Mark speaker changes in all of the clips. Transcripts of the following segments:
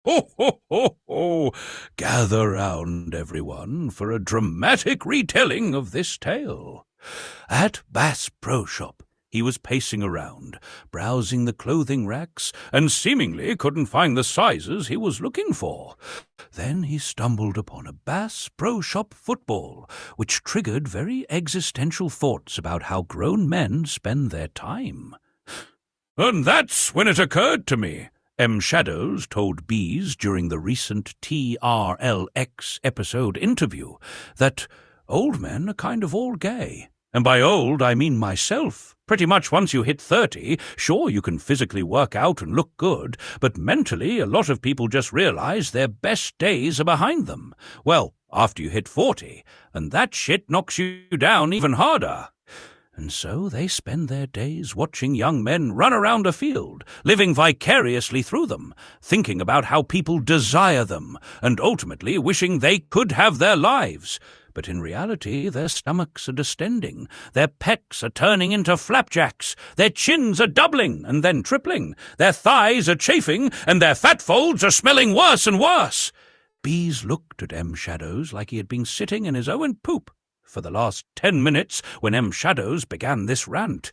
Speaker 1: Ho, ho, ho, ho! Gather round, everyone, for a dramatic retelling of this tale. At Bass Pro Shop, he was pacing around, browsing the clothing racks, and seemingly couldn't find the sizes he was looking for. Then he stumbled upon a Bass Pro Shop football, which triggered very existential thoughts about how grown men spend their time. And that's when it occurred to me, MShadows told Bees during the recent TRLX episode interview, that old men are kind of all gay. And by old, I mean myself. Pretty much once you hit 30, sure, you can physically work out and look good, but mentally, a lot of people just realize their best days are behind them. Well, after you hit 40, and that shit knocks you down even harder. And so they spend their days watching young men run around a field, living vicariously through them, thinking about how people desire them, and ultimately wishing they could have their lives. But in reality, their stomachs are distending, their pecs are turning into flapjacks, their chins are doubling and then tripling, their thighs are chafing, and their fat folds are smelling worse and worse. Bees looked at MShadows like he had been sitting in his own poop for the last 10 minutes when MShadows began this rant.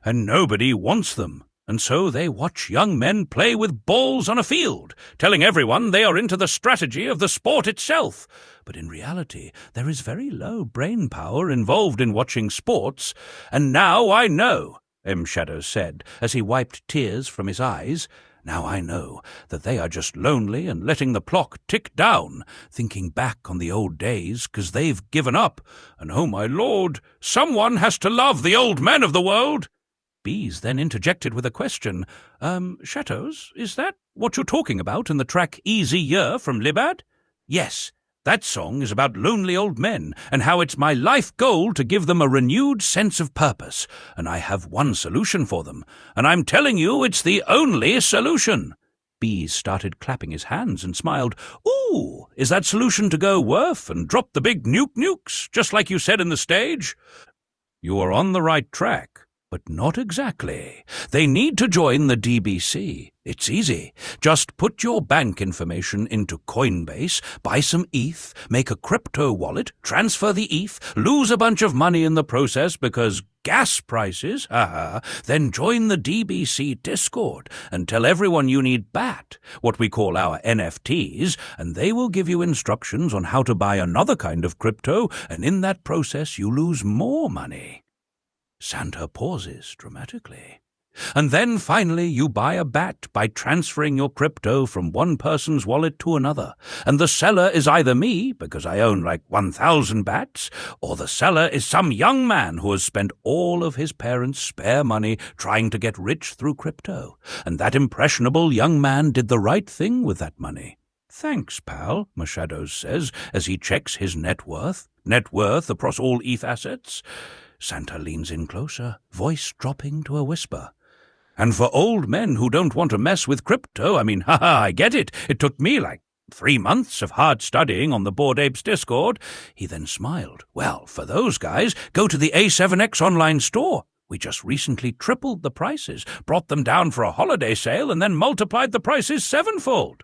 Speaker 1: And nobody wants them, and so they watch young men play with balls on a field, telling everyone they are into the strategy of the sport itself. But in reality, there is very low brain power involved in watching sports. And now I know, MShadows said, as he wiped tears from his eyes. Now I know that they are just lonely and letting the clock tick down, thinking back on the old days, 'cause they've given up. And oh my lord, someone has to love the old men of the world. Bees then interjected with a question. Shadows, is that what you're talking about in the track Easy Year from Libad? Yes. That song is about lonely old men and how it's my life goal to give them a renewed sense of purpose, and I have one solution for them, and I'm telling you it's the only solution. Bees started clapping his hands and smiled. Ooh, is that solution to go woof and drop the big nukes, just like you said in the stage? You are on the right track. But not exactly. They need to join the DBC. It's easy. Just put your bank information into Coinbase, buy some ETH, make a crypto wallet, transfer the ETH, lose a bunch of money in the process because gas prices, then join the DBC Discord and tell everyone you need BAT, what we call our NFTs, and they will give you instructions on how to buy another kind of crypto, and in that process you lose more money. Santa pauses dramatically. And then finally you buy a BAT by transferring your crypto from one person's wallet to another. And the seller is either me, because I own like 1,000 BATs, or the seller is some young man who has spent all of his parents' spare money trying to get rich through crypto. And that impressionable young man did the right thing with that money. Thanks, pal, MShadows says as he checks his net worth. Net worth across all ETH assets. Santa leans in closer, voice dropping to a whisper. And for old men who don't want to mess with crypto, I get it. It took me like 3 months of hard studying on the Bored Apes Discord. He then smiled. Well, for those guys, go to the A7X online store. We just recently tripled the prices, brought them down for a holiday sale, and then multiplied the prices 7-fold.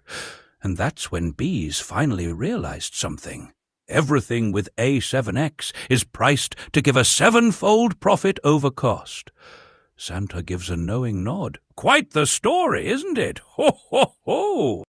Speaker 1: And that's when Bees finally realized something. Everything with A7X is priced to give a 7-fold profit over cost. Santa gives a knowing nod. Quite the story, isn't it? Ho, ho, ho!